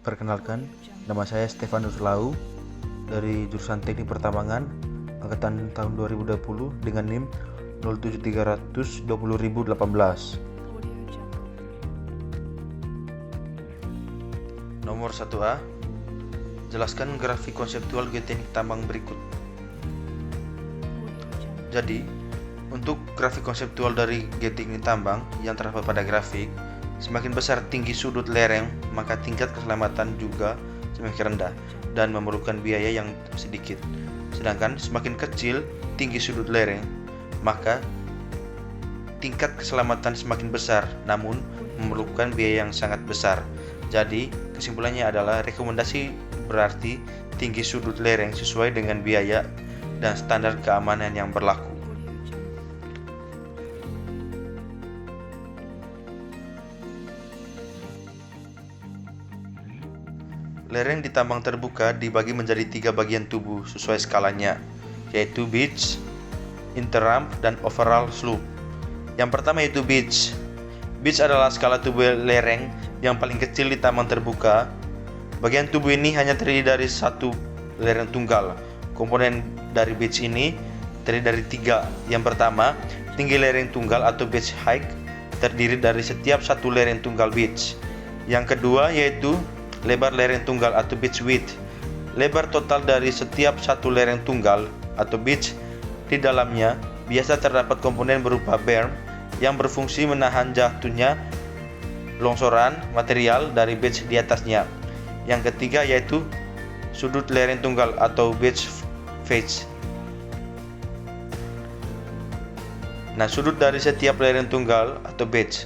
Perkenalkan, nama saya Stefanus Lau dari jurusan Teknik Pertambangan angkatan tahun 2020 dengan NIM 07300-20018. Nomor 1A, jelaskan grafik konseptual geoteknik tambang berikut. Jadi, untuk grafik konseptual dari geoteknik tambang yang terdapat pada grafik, semakin besar tinggi sudut lereng, maka tingkat keselamatan juga semakin rendah dan memerlukan biaya yang sedikit. Sedangkan semakin kecil tinggi sudut lereng, maka tingkat keselamatan semakin besar namun memerlukan biaya yang sangat besar. Jadi, kesimpulannya adalah rekomendasi berarti tinggi sudut lereng sesuai dengan biaya dan standar keamanan yang berlaku. Lereng di tambang terbuka dibagi menjadi 3 bagian tubuh sesuai skalanya, yaitu beach, interramp, dan overall slope. Yang pertama yaitu beach. Beach adalah skala tubuh lereng yang paling kecil di tambang terbuka. Bagian tubuh ini hanya terdiri dari satu lereng tunggal. Komponen dari beach ini terdiri dari 3. Yang pertama, tinggi lereng tunggal atau beach height terdiri dari setiap satu lereng tunggal beach. Yang kedua yaitu lebar lereng tunggal atau beach width. Lebar total dari setiap satu lereng tunggal atau beach di dalamnya biasa terdapat komponen berupa berm yang berfungsi menahan jatuhnya longsoran material dari beach di atasnya. Yang ketiga yaitu sudut lereng tunggal atau beach face. Nah, sudut dari setiap lereng tunggal atau beach.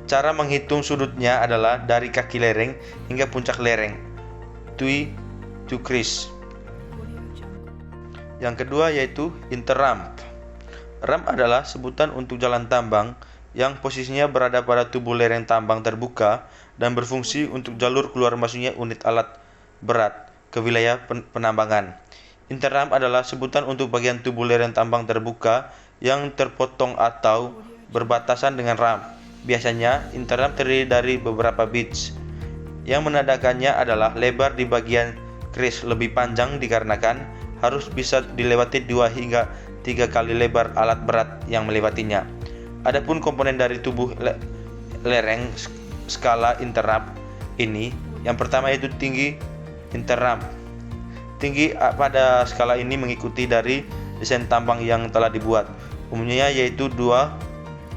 Cara menghitung sudutnya adalah dari kaki lereng hingga puncak lereng, tui to crease. Yang kedua yaitu interramp. Ramp adalah sebutan untuk jalan tambang yang posisinya berada pada tubuh lereng tambang terbuka dan berfungsi untuk jalur keluar masuknya unit alat berat ke wilayah penambangan. Interramp adalah sebutan untuk bagian tubuh lereng tambang terbuka yang terpotong atau berbatasan dengan ramp. Biasanya, interramp terdiri dari beberapa beach. Yang menandakannya adalah lebar di bagian crease lebih panjang dikarenakan harus bisa dilewati 2 hingga 3 kali lebar alat berat yang melewatinya. Adapun komponen dari tubuh lereng skala interramp ini, yang pertama yaitu tinggi interramp. Tinggi pada skala ini mengikuti dari desain tambang yang telah dibuat. Umumnya yaitu 2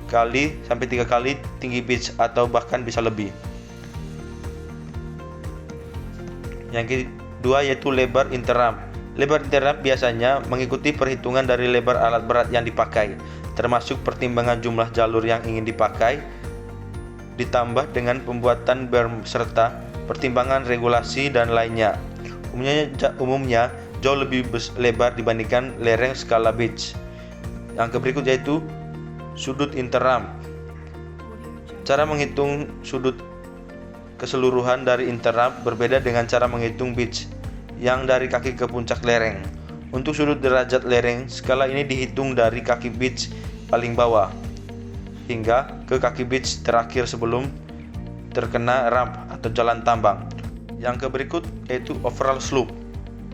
kali sampai 3 kali tinggi beach atau bahkan bisa lebih. Yang kedua yaitu lebar interramp. Lebar interramp biasanya mengikuti perhitungan dari lebar alat berat yang dipakai, termasuk pertimbangan jumlah jalur yang ingin dipakai, ditambah dengan pembuatan berm serta pertimbangan regulasi dan lainnya. Umumnya jauh lebih lebar dibandingkan lereng skala beach. Yang berikut yaitu sudut interramp. Cara menghitung sudut keseluruhan dari interramp berbeda dengan cara menghitung beach yang dari kaki ke puncak lereng. Untuk sudut derajat lereng, skala ini dihitung dari kaki beach paling bawah hingga ke kaki beach terakhir sebelum terkena ramp atau jalan tambang. Yang berikut yaitu overall slope.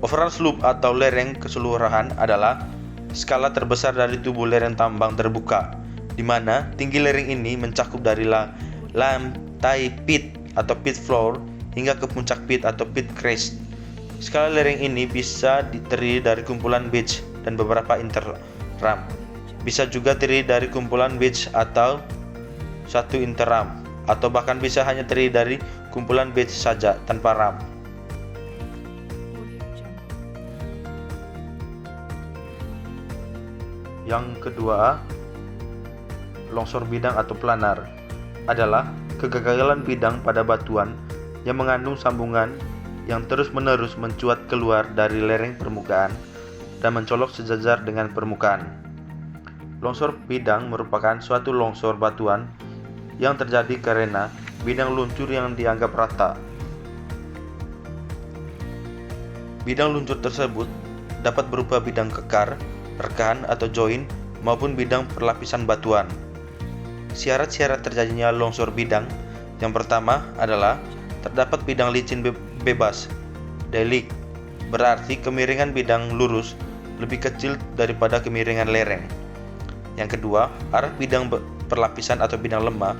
Overall slope atau lereng keseluruhan adalah skala terbesar dari tubuh lereng tambang terbuka, di mana tinggi lereng ini mencakup dari lantai pit atau pit floor hingga ke puncak pit atau pit crest. Skala lereng ini bisa terdiri dari kumpulan beach dan beberapa interramp. Bisa juga terdiri dari kumpulan beach atau satu interramp, atau bahkan bisa hanya terdiri dari kumpulan beach saja tanpa ramp. Yang kedua, longsor bidang atau planar adalah kegagalan bidang pada batuan yang mengandung sambungan yang terus-menerus mencuat keluar dari lereng permukaan dan mencolok sejajar dengan permukaan. Longsor bidang merupakan suatu longsor batuan yang terjadi karena bidang luncur yang dianggap rata. Bidang luncur tersebut dapat berupa bidang kekar, rekan atau join maupun bidang perlapisan batuan. Syarat-syarat terjadinya longsor bidang yang pertama adalah terdapat bidang licin bebas, delik, berarti kemiringan bidang lurus lebih kecil daripada kemiringan lereng. Yang kedua, arah bidang perlapisan atau bidang lemah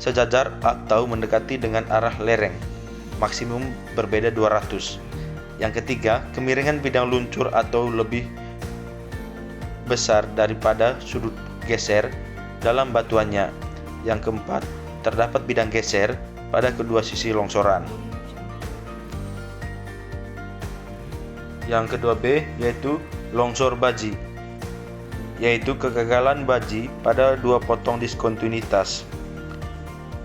sejajar atau mendekati dengan arah lereng, maksimum berbeda 200. Yang ketiga, kemiringan bidang luncur atau lebih besar daripada sudut geser dalam batuannya. Yang keempat, terdapat bidang geser pada kedua sisi longsoran. Yang kedua B yaitu longsor baji, yaitu kegagalan baji pada dua potong diskontinuitas.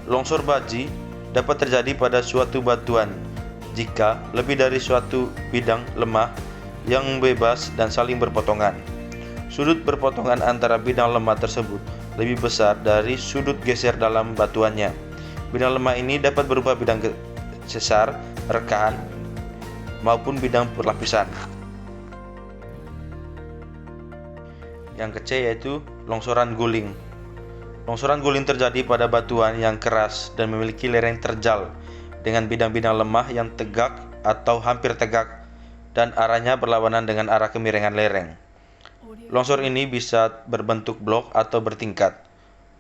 Longsor baji dapat terjadi pada suatu batuan jika lebih dari suatu bidang lemah yang bebas dan saling berpotongan. Sudut berpotongan antara bidang lemah tersebut lebih besar dari sudut geser dalam batuannya. Bidang lemah ini dapat berupa bidang sesar, rekaan, maupun bidang perlapisan. Yang ke C yaitu longsoran guling. Longsoran guling terjadi pada batuan yang keras dan memiliki lereng terjal dengan bidang-bidang lemah yang tegak atau hampir tegak dan arahnya berlawanan dengan arah kemiringan lereng. Longsor ini bisa berbentuk blok atau bertingkat.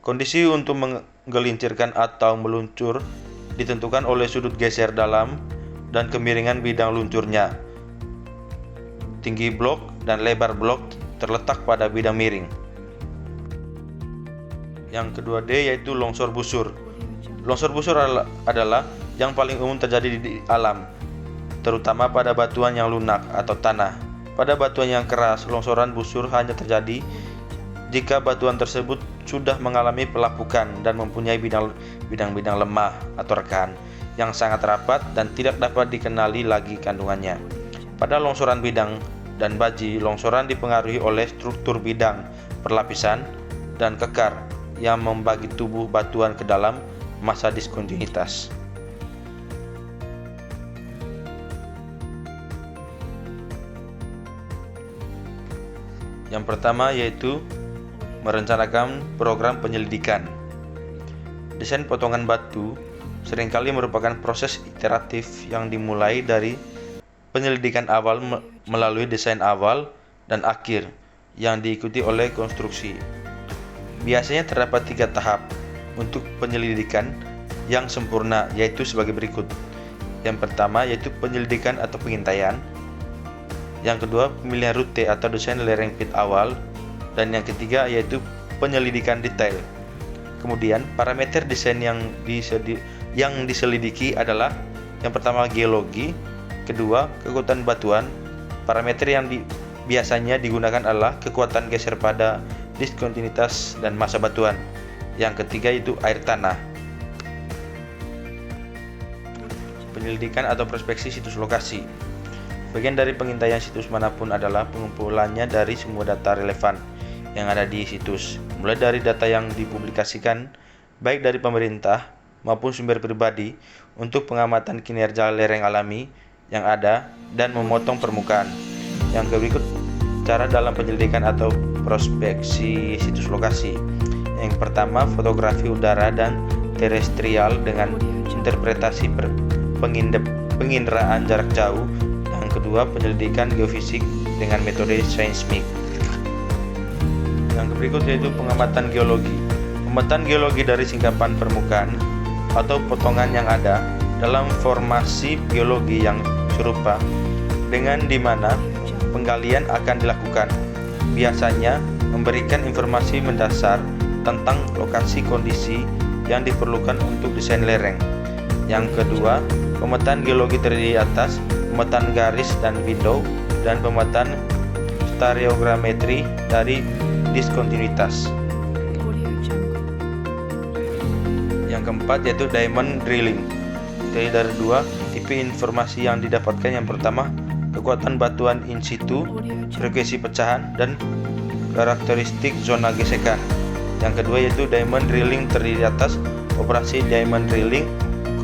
Kondisi untuk menggelincirkan atau meluncur ditentukan oleh sudut geser dalam dan kemiringan bidang luncurnya. Tinggi blok dan lebar blok terletak pada bidang miring. Yang kedua D yaitu longsor busur. Longsor busur adalah yang paling umum terjadi di alam, terutama pada batuan yang lunak atau tanah. Pada batuan yang keras, longsoran busur hanya terjadi jika batuan tersebut sudah mengalami pelapukan dan mempunyai bidang-bidang lemah atau rekaan yang sangat rapat dan tidak dapat dikenali lagi kandungannya. Pada longsoran bidang dan baji, longsoran dipengaruhi oleh struktur bidang, perlapisan, dan kekar yang membagi tubuh batuan ke dalam masa diskontinuitas. Yang pertama yaitu merencanakan program penyelidikan. Desain potongan batu seringkali merupakan proses iteratif yang dimulai dari penyelidikan awal melalui desain awal dan akhir yang diikuti oleh konstruksi. Biasanya terdapat 3 tahap untuk penyelidikan yang sempurna, yaitu sebagai berikut. Yang pertama yaitu penyelidikan atau pengintaian. Yang kedua, pemilihan rute atau desain lereng pit awal. Dan yang ketiga yaitu penyelidikan detail. Kemudian parameter desain yang diselidiki adalah yang pertama geologi, kedua kekuatan batuan. Parameter yang biasanya digunakan adalah kekuatan geser pada diskontinuitas dan massa batuan. Yang ketiga yaitu air tanah. Penyelidikan atau prospeksi situs lokasi. Bagian dari pengintaian situs manapun adalah pengumpulannya dari semua data relevan yang ada di situs, mulai dari data yang dipublikasikan baik dari pemerintah maupun sumber pribadi untuk pengamatan kinerja lereng alami yang ada dan memotong permukaan. Yang berikut cara dalam penyelidikan atau prospeksi situs lokasi. Yang pertama, fotografi udara dan terestrial dengan interpretasi penginderaan jarak jauh. Yang kedua, penyelidikan geofisik dengan metode seismik. Yang berikut yaitu pengamatan geologi. Pemetaan geologi dari singkapan permukaan atau potongan yang ada dalam formasi geologi yang serupa dengan di mana penggalian akan dilakukan. Biasanya memberikan informasi mendasar tentang lokasi kondisi yang diperlukan untuk desain lereng. Yang kedua, pemetaan geologi terdiri atas pemetaan garis dan window dan pemetaan stereogrametri dari diskontinuitas. Yang keempat yaitu diamond drilling. Jadi dari 2 tipe informasi yang didapatkan. Yang pertama, kekuatan batuan in situ, frekuensi pecahan, dan karakteristik zona gesekan. Yang kedua yaitu diamond drilling terdiri atas operasi diamond drilling,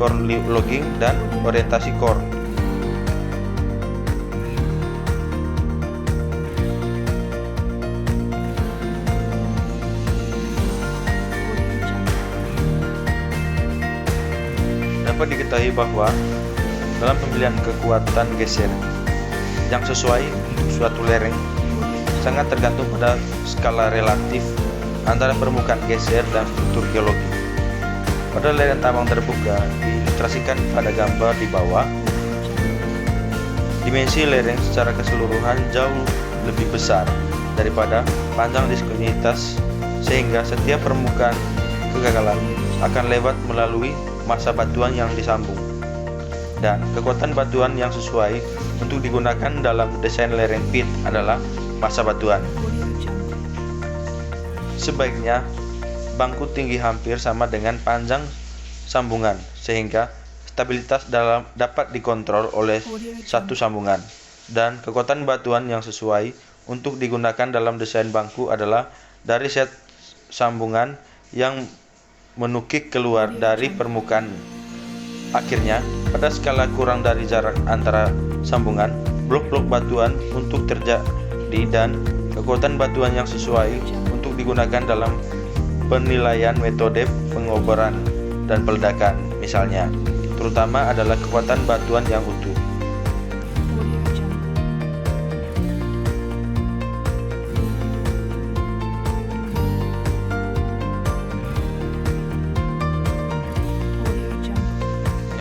core logging, dan orientasi core. Dapat diketahui bahwa dalam pemilihan kekuatan geser yang sesuai untuk suatu lereng sangat tergantung pada skala relatif antara permukaan geser dan struktur geologi. Pada lereng tambang terbuka diilustrasikan pada gambar di bawah, dimensi lereng secara keseluruhan jauh lebih besar daripada panjang diskonitas, sehingga setiap permukaan kegagalan akan lewat melalui massa batuan yang disambung, dan kekuatan batuan yang sesuai untuk digunakan dalam desain lereng pit adalah massa batuan. Sebaiknya bangku tinggi hampir sama dengan panjang sambungan, sehingga stabilitas dapat dikontrol oleh satu sambungan, dan kekuatan batuan yang sesuai untuk digunakan dalam desain bangku adalah dari set sambungan yang menukik keluar dari permukaan. Akhirnya, pada skala kurang dari jarak antara sambungan, blok-blok batuan untuk terjadi dan kekuatan batuan yang sesuai untuk digunakan dalam penilaian metode pengoboran dan peledakan misalnya, terutama adalah kekuatan batuan yang utuh.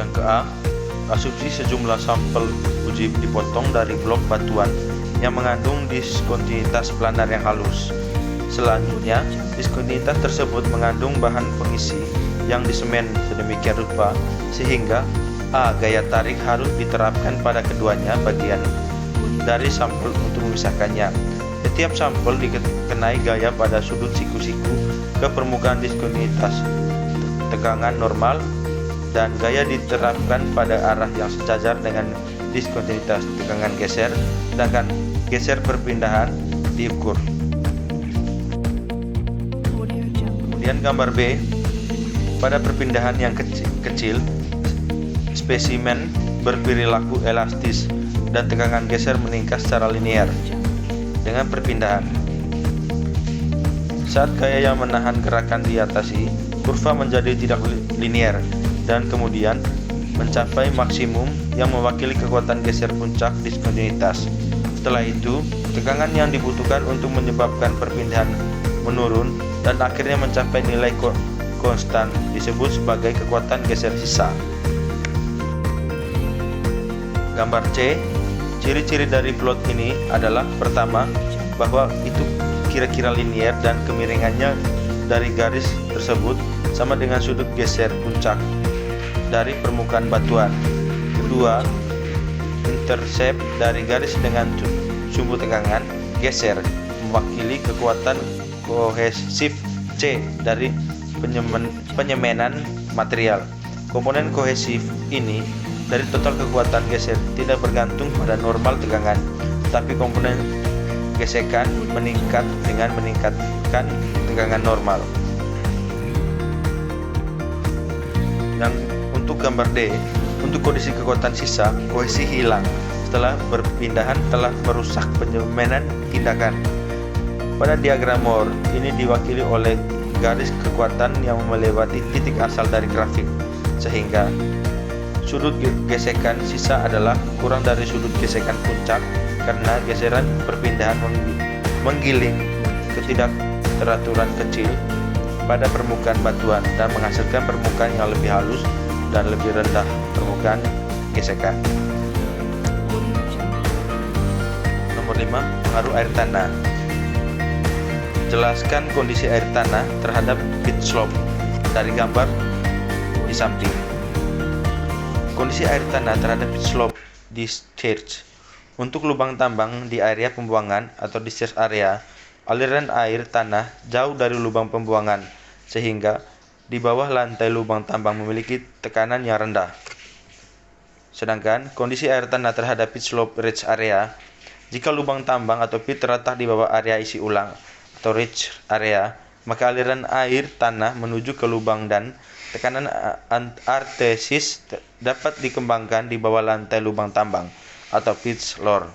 Yang ke-A, asumsi sejumlah sampel uji dipotong dari blok batuan yang mengandung diskontinuitas planar yang halus. Selanjutnya, diskontinuitas tersebut mengandung bahan pengisi yang disemen sedemikian rupa sehingga A. Gaya tarik harus diterapkan pada keduanya bagian dari sampel untuk memisahkannya. Setiap sampel dikenai gaya pada sudut siku-siku ke permukaan diskontinuitas tegangan normal, dan gaya diterapkan pada arah yang sejajar dengan diskontinuitas tegangan geser, sedangkan geser perpindahan diukur. Kemudian gambar B, pada perpindahan yang kecil, spesimen berperilaku elastis dan tegangan geser meningkat secara linear dengan perpindahan. Saat gaya yang menahan gerakan diatasi, kurva menjadi tidak linear dan kemudian mencapai maksimum yang mewakili kekuatan geser puncak diskontinuitas. Setelah itu, tegangan yang dibutuhkan untuk menyebabkan perpindahan menurun dan akhirnya mencapai nilai konstan disebut sebagai kekuatan geser sisa. Gambar C, ciri-ciri dari plot ini adalah pertama, bahwa itu kira-kira linear dan kemiringannya dari garis tersebut sama dengan sudut geser puncak dari permukaan batuan. Kedua, intercept dari garis dengan sumbu tegangan geser mewakili kekuatan kohesif C dari penyemanan material. Komponen kohesif ini dari total kekuatan geser tidak bergantung pada normal tegangan, tapi komponen gesekan meningkat dengan meningkatkan tegangan normal. Yang untuk gambar D, untuk kondisi kekuatan sisa, kohesi hilang setelah berpindahan telah merusak penyemanan tindakan. Pada diagram Moore, ini diwakili oleh garis kekuatan yang melewati titik asal dari grafik, sehingga sudut gesekan sisa adalah kurang dari sudut gesekan puncak karena geseran perpindahan menggiling ketidakteraturan kecil pada permukaan batuan dan menghasilkan permukaan yang lebih halus dan lebih rendah permukaan gesekan. Nomor 5, pengaruh air tanah. Jelaskan kondisi air tanah terhadap pit slope dari gambar di samping. Kondisi air tanah terhadap pit slope di discharge. Untuk lubang tambang di area pembuangan atau discharge area, aliran air tanah jauh dari lubang pembuangan, sehingga di bawah lantai lubang tambang memiliki tekanan yang rendah. Sedangkan kondisi air tanah terhadap pit slope ridge area, jika lubang tambang atau pit terletak di bawah area isi ulang atau ridge area, maka aliran air tanah menuju ke lubang dan tekanan artesis dapat dikembangkan di bawah lantai lubang tambang atau pit floor.